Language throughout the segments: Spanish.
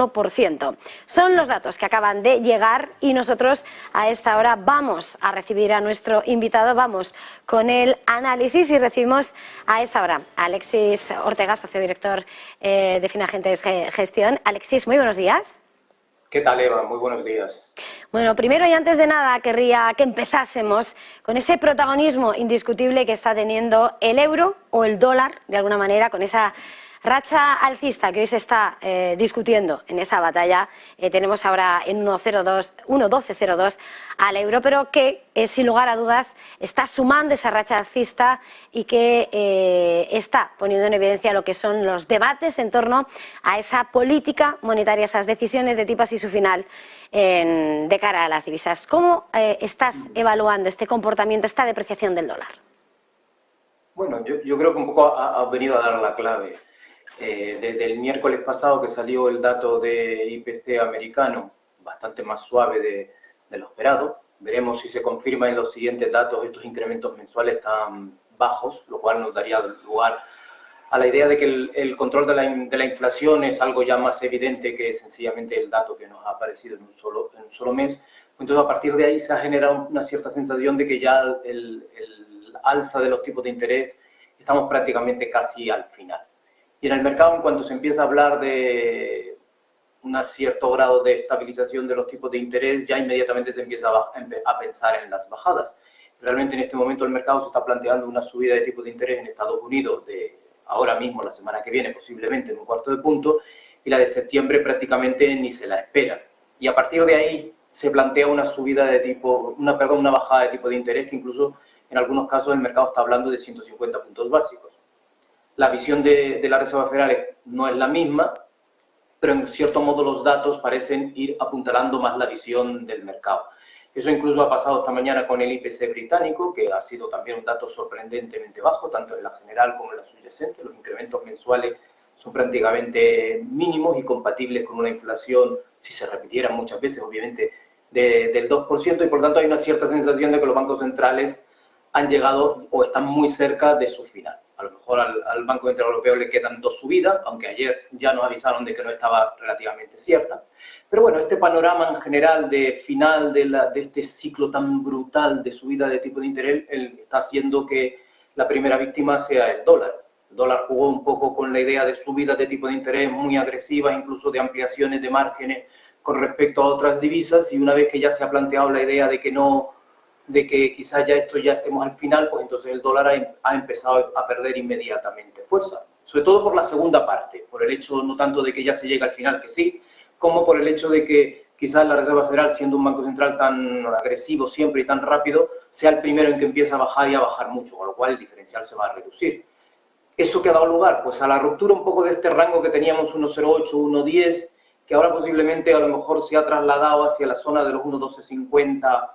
1%. Son los datos que acaban de llegar y nosotros a esta hora vamos a recibir a nuestro invitado, vamos con el análisis y recibimos a esta hora a Alexis Ortega, socio director de Finagentes Gestión. Alexis, muy buenos días. ¿Qué tal, Eva? Muy buenos días. Bueno, primero y antes de nada querría que empezásemos con ese protagonismo indiscutible que está teniendo el euro o el dólar, de alguna manera, con esa racha alcista que hoy se está discutiendo en esa batalla. Tenemos ahora en 1,1202 al euro, pero que sin lugar a dudas está sumando esa racha alcista y que está poniendo en evidencia lo que son los debates en torno a esa política monetaria, esas decisiones de tipos y su final de cara a las divisas. ¿Cómo estás evaluando este comportamiento, esta depreciación del dólar? Bueno, yo creo que un poco ha venido a dar la clave. Desde el miércoles pasado que salió el dato de IPC americano, bastante más suave de lo esperado. Veremos si se confirma en los siguientes datos. Estos incrementos mensuales tan bajos, lo cual nos daría lugar a la idea de que el control de la inflación es algo ya más evidente que sencillamente el dato que nos ha aparecido en un solo mes. Entonces, a partir de ahí se ha generado una cierta sensación de que ya el alza de los tipos de interés estamos prácticamente casi al final. Y en el mercado, en cuanto se empieza a hablar de un cierto grado de estabilización de los tipos de interés, ya inmediatamente se empieza a pensar en las bajadas. Realmente en este momento el mercado se está planteando una subida de tipos de interés en Estados Unidos de ahora mismo, la semana que viene, posiblemente en un cuarto de punto, y la de septiembre prácticamente ni se la espera. Y a partir de ahí se plantea una bajada de tipo de interés que incluso en algunos casos el mercado está hablando de 150 puntos básicos. La visión de la Reserva Federal no es la misma, pero en cierto modo los datos parecen ir apuntalando más la visión del mercado. Eso incluso ha pasado esta mañana con el IPC británico, que ha sido también un dato sorprendentemente bajo, tanto en la general como en la subyacente. Los incrementos mensuales son prácticamente mínimos y compatibles con una inflación, si se repitieran muchas veces, obviamente, del 2%, y por tanto hay una cierta sensación de que los bancos centrales han llegado o están muy cerca de su final. A lo mejor al Banco Central Europeo le quedan 2 subidas, aunque ayer ya nos avisaron de que no estaba relativamente cierta. Pero bueno, este panorama en general de final de este ciclo tan brutal de subida de tipo de interés está haciendo que la primera víctima sea el dólar. El dólar jugó un poco con la idea de subidas de tipo de interés muy agresivas, incluso de ampliaciones de márgenes con respecto a otras divisas, y una vez que ya se ha planteado la idea de que quizás ya estemos al final, pues entonces el dólar ha empezado a perder inmediatamente fuerza. Sobre todo por la segunda parte, por el hecho no tanto de que ya se llega al final, que sí, como por el hecho de que quizás la Reserva Federal, siendo un banco central tan agresivo siempre y tan rápido, sea el primero en que empieza a bajar y a bajar mucho, con lo cual el diferencial se va a reducir. ¿Eso qué ha dado lugar? Pues a la ruptura un poco de este rango que teníamos 1,08, 1,10, que ahora posiblemente a lo mejor se ha trasladado hacia la zona de los 1,1250,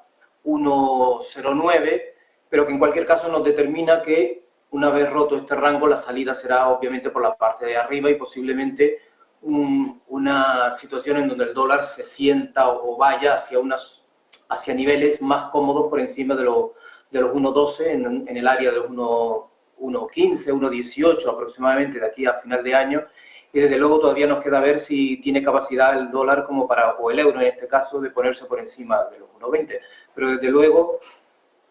1,09, pero que en cualquier caso nos determina que una vez roto este rango la salida será obviamente por la parte de arriba y posiblemente una situación en donde el dólar se sienta o vaya hacia niveles más cómodos por encima de los 1,12 en el área de los 1,15, 1,18 aproximadamente de aquí a final de año. Y desde luego todavía nos queda ver si tiene capacidad el dólar o el euro en este caso, de ponerse por encima de los 1,20. Pero desde luego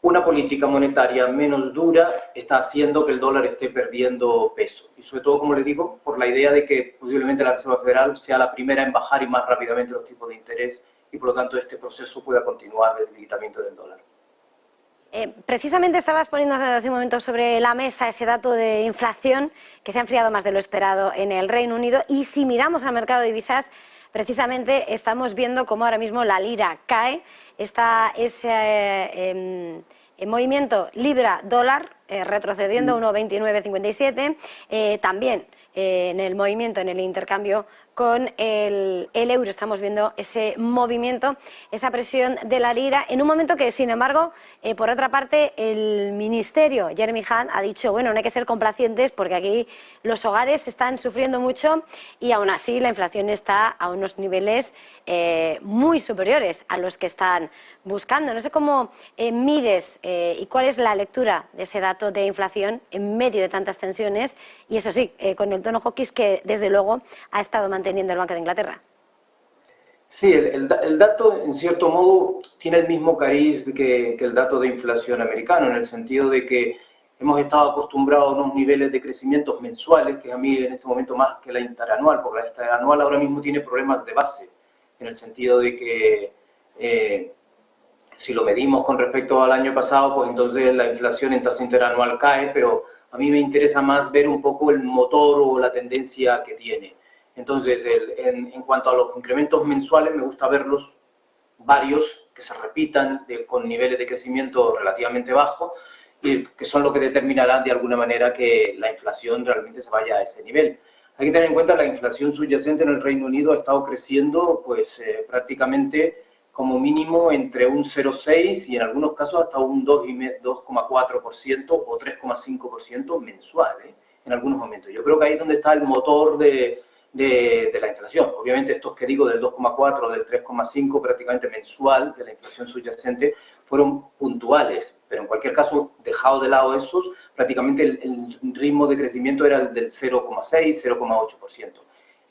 una política monetaria menos dura está haciendo que el dólar esté perdiendo peso. Y sobre todo, como les digo, por la idea de que posiblemente la Reserva Federal sea la primera en bajar y más rápidamente los tipos de interés y por lo tanto este proceso pueda continuar de debilitamiento del dólar. Precisamente estabas poniendo hace un momento sobre la mesa ese dato de inflación que se ha enfriado más de lo esperado en el Reino Unido, y si miramos al mercado de divisas, precisamente estamos viendo cómo ahora mismo la lira cae, está ese movimiento libra-dólar retrocediendo a 1,2957, también en el movimiento, en el intercambio con el euro, estamos viendo ese movimiento, esa presión de la lira, en un momento que, sin embargo, por otra parte, el ministerio, Jeremy Hunt, ha dicho, bueno, no hay que ser complacientes porque aquí los hogares están sufriendo mucho y aún así la inflación está a unos niveles muy superiores a los que están buscando. No sé cómo mides y cuál es la lectura de ese dato de inflación en medio de tantas tensiones y, eso sí, con el tono hawkish que, desde luego, ha estado manteniendo el Banco de Inglaterra. Sí, el dato, en cierto modo, tiene el mismo cariz que el dato de inflación americano, en el sentido de que hemos estado acostumbrados a unos niveles de crecimiento mensuales, que a mí en este momento más que la interanual, porque la interanual ahora mismo tiene problemas de base, en el sentido de que si lo medimos con respecto al año pasado, pues entonces la inflación en tasa interanual cae, pero a mí me interesa más ver un poco el motor o la tendencia que tiene. Entonces, en cuanto a los incrementos mensuales, me gusta verlos varios que se repitan con niveles de crecimiento relativamente bajos y que son lo que determinarán de alguna manera que la inflación realmente se vaya a ese nivel. Hay que tener en cuenta que la inflación subyacente en el Reino Unido ha estado creciendo pues prácticamente como mínimo entre un 0,6 y en algunos casos hasta un 2,4% o 3,5% mensual, en algunos momentos. Yo creo que ahí es donde está el motor de la inflación. Obviamente estos que digo del 2,4 o del 3,5 prácticamente mensual de la inflación subyacente fueron puntuales, pero en cualquier caso, dejado de lado esos, prácticamente el ritmo de crecimiento era el del 0,6, 0,8%.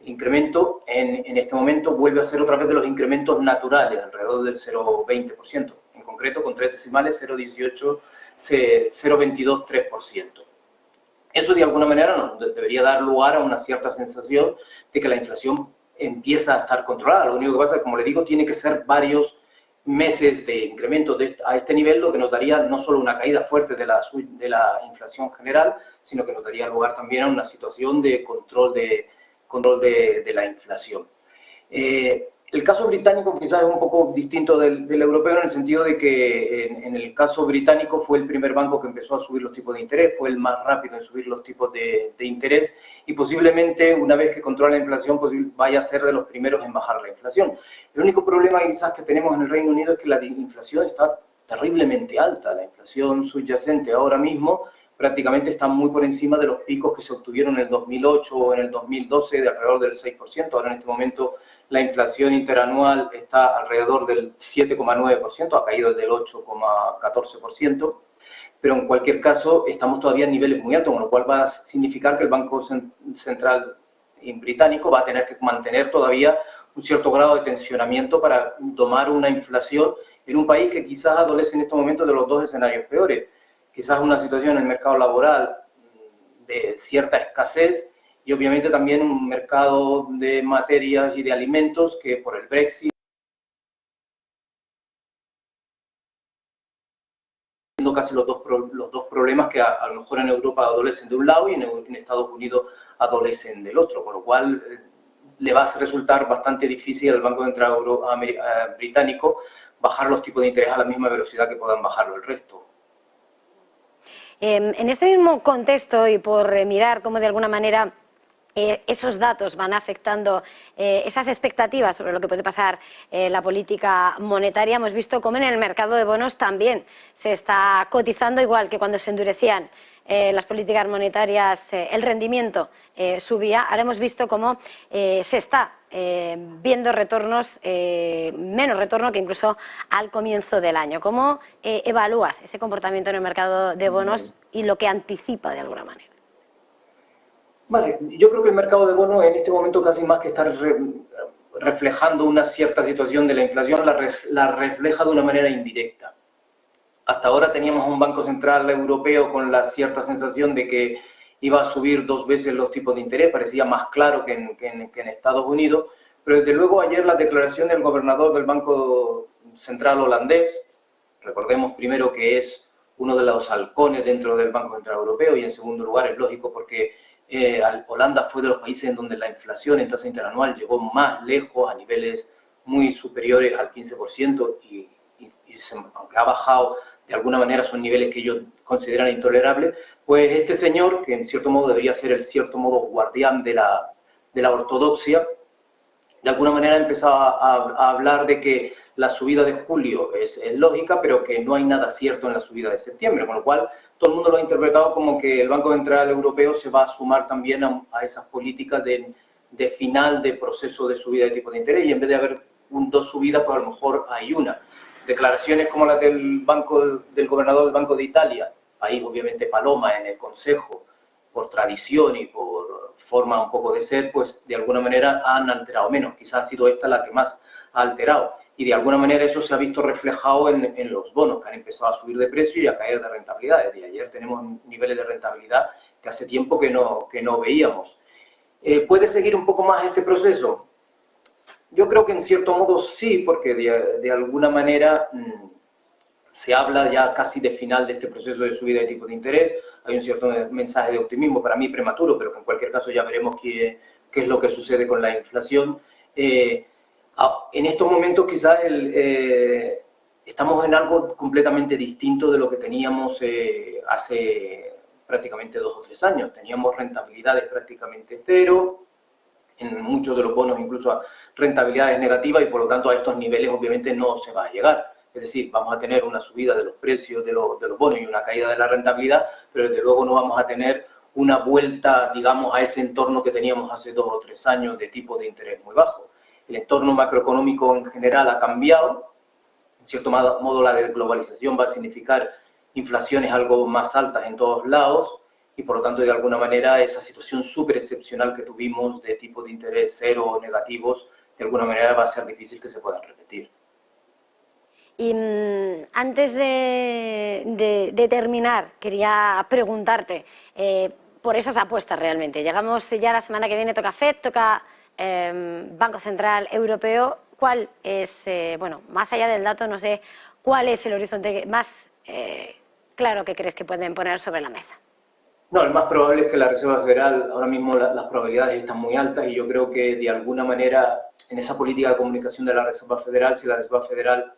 El incremento en este momento vuelve a ser otra vez de los incrementos naturales, alrededor del 0,20%, en concreto con tres decimales 0,18, 0,22, 3%. Eso de alguna manera nos debería dar lugar a una cierta sensación de que la inflación empieza a estar controlada. Lo único que pasa es que, como le digo, tiene que ser varios meses de incremento a este nivel, lo que nos daría no solo una caída fuerte de la inflación general, sino que nos daría lugar también a una situación de control de la inflación. El caso británico quizás es un poco distinto del europeo en el sentido de que en el caso británico fue el primer banco que empezó a subir los tipos de interés, fue el más rápido en subir los tipos de interés y posiblemente una vez que controla la inflación pues vaya a ser de los primeros en bajar la inflación. El único problema quizás que tenemos en el Reino Unido es que la inflación está terriblemente alta, la inflación subyacente ahora mismo prácticamente está muy por encima de los picos que se obtuvieron en el 2008 o en el 2012 de alrededor del 6%, ahora en este momento la inflación interanual está alrededor del 7,9%, ha caído del 8,14%, pero en cualquier caso estamos todavía en niveles muy altos, con lo cual va a significar que el Banco Central británico va a tener que mantener todavía un cierto grado de tensionamiento para domar una inflación en un país que quizás adolece en estos momentos de los dos escenarios peores. Quizás una situación en el mercado laboral de cierta escasez y obviamente también un mercado de materias y de alimentos que por el Brexit casi los dos problemas que a lo mejor en Europa adolecen de un lado y en Estados Unidos adolecen del otro, con lo cual le va a resultar bastante difícil al Banco Central británico bajar los tipos de interés a la misma velocidad que puedan bajarlo el resto. En este mismo contexto y por mirar cómo de alguna manera esos datos van afectando esas expectativas sobre lo que puede pasar la política monetaria, hemos visto cómo en el mercado de bonos también se está cotizando igual que cuando se endurecían las políticas monetarias, el rendimiento subía. Ahora hemos visto cómo se está viendo retornos, menos retorno que incluso al comienzo del año. ¿Cómo evalúas ese comportamiento en el mercado de bonos y lo que anticipa de alguna manera? Vale, yo creo que el mercado de bonos en este momento casi más que estar reflejando una cierta situación de la inflación, la refleja de una manera indirecta. Hasta ahora teníamos un Banco Central Europeo con la cierta sensación de que iba a subir 2 veces los tipos de interés, parecía más claro que en Estados Unidos, pero desde luego ayer la declaración del gobernador del Banco Central holandés, recordemos primero que es uno de los halcones dentro del Banco Central Europeo y en segundo lugar es lógico porque Holanda fue de los países en donde la inflación en tasa interanual llegó más lejos a niveles muy superiores al 15% y aunque ha bajado de alguna manera son niveles que ellos consideran intolerables, pues este señor, que en cierto modo debería ser el cierto modo guardián de la ortodoxia, de alguna manera empezaba a hablar de que la subida de julio es lógica, pero que no hay nada cierto en la subida de septiembre, con lo cual todo el mundo lo ha interpretado como que el Banco Central Europeo se va a sumar también a esas políticas de final de proceso de subida de tipo de interés y en vez de haber dos subidas, pues a lo mejor hay una. Declaraciones como las del gobernador del Banco de Italia, país obviamente paloma en el Consejo, por tradición y por forma un poco de ser, pues de alguna manera han alterado menos. Quizás ha sido esta la que más ha alterado. Y de alguna manera eso se ha visto reflejado en los bonos, que han empezado a subir de precio y a caer de rentabilidad. Desde ayer tenemos niveles de rentabilidad que hace tiempo que no veíamos. ¿Puede seguir un poco más este proceso? Yo creo que en cierto modo sí, porque de alguna manera se habla ya casi de final de este proceso de subida de tipos de interés. Hay un cierto mensaje de optimismo, para mí prematuro, pero que en cualquier caso ya veremos qué es lo que sucede con la inflación. En estos momentos quizás estamos en algo completamente distinto de lo que teníamos hace prácticamente 2 o 3 años. Teníamos rentabilidades prácticamente cero, en muchos de los bonos incluso rentabilidades negativas, y por lo tanto a estos niveles obviamente no se va a llegar. Es decir, vamos a tener una subida de los precios de los bonos y una caída de la rentabilidad, pero desde luego no vamos a tener una vuelta, digamos, a ese entorno que teníamos hace 2 o 3 años de tipo de interés muy bajo. El entorno macroeconómico en general ha cambiado. En cierto modo, la desglobalización va a significar inflaciones algo más altas en todos lados, y por lo tanto, de alguna manera, esa situación súper excepcional que tuvimos de tipo de interés cero o negativos, de alguna manera va a ser difícil que se puedan repetir. Y antes de terminar, quería preguntarte por esas apuestas realmente. Llegamos ya la semana que viene, toca FED, toca Banco Central Europeo. ¿Cuál es, bueno, más allá del dato, no sé, cuál es el horizonte más claro que crees que pueden poner sobre la mesa? No, el más probable es que la Reserva Federal, ahora mismo las probabilidades están muy altas, y yo creo que de alguna manera en esa política de comunicación de la Reserva Federal, si la Reserva Federal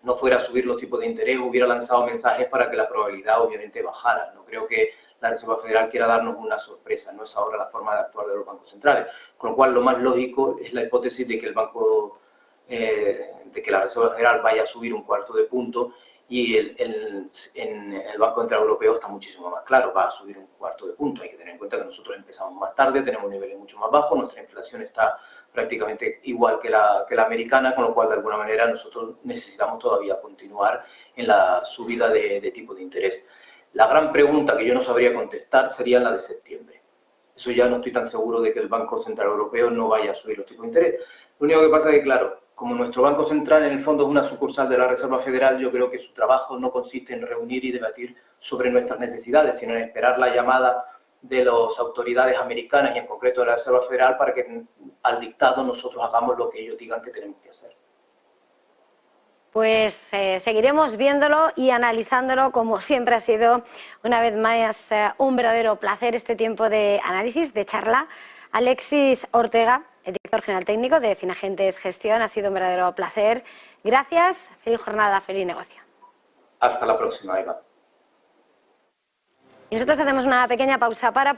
no fuera a subir los tipos de interés, hubiera lanzado mensajes para que la probabilidad obviamente bajara. No creo que la Reserva Federal quiera darnos una sorpresa, no es ahora la forma de actuar de los bancos centrales, con lo cual lo más lógico es la hipótesis de que de que la Reserva Federal vaya a subir 1/4 de punto, y en el Banco Central Europeo está muchísimo más claro, va a subir 1/4 de punto. Hay que tener en cuenta que nosotros empezamos más tarde, tenemos niveles mucho más bajos, nuestra inflación está prácticamente igual que la americana, con lo cual de alguna manera nosotros necesitamos todavía continuar en la subida de tipo de interés. La gran pregunta que yo no sabría contestar sería la de septiembre. Eso ya no estoy tan seguro de que el Banco Central Europeo no vaya a subir los tipos de interés. Lo único que pasa es que, claro, como nuestro Banco Central en el fondo es una sucursal de la Reserva Federal, yo creo que su trabajo no consiste en reunir y debatir sobre nuestras necesidades, sino en esperar la llamada de las autoridades americanas y en concreto de la Reserva Federal para que al dictado nosotros hagamos lo que ellos digan que tenemos que hacer. Pues seguiremos viéndolo y analizándolo, como siempre ha sido una vez más un verdadero placer este tiempo de análisis, de charla. Alexis Ortega, el director general técnico de Finagentes Gestión, ha sido un verdadero placer. Gracias, feliz jornada, feliz negocio. Hasta la próxima, Eva. Y nosotros hacemos una pequeña pausa para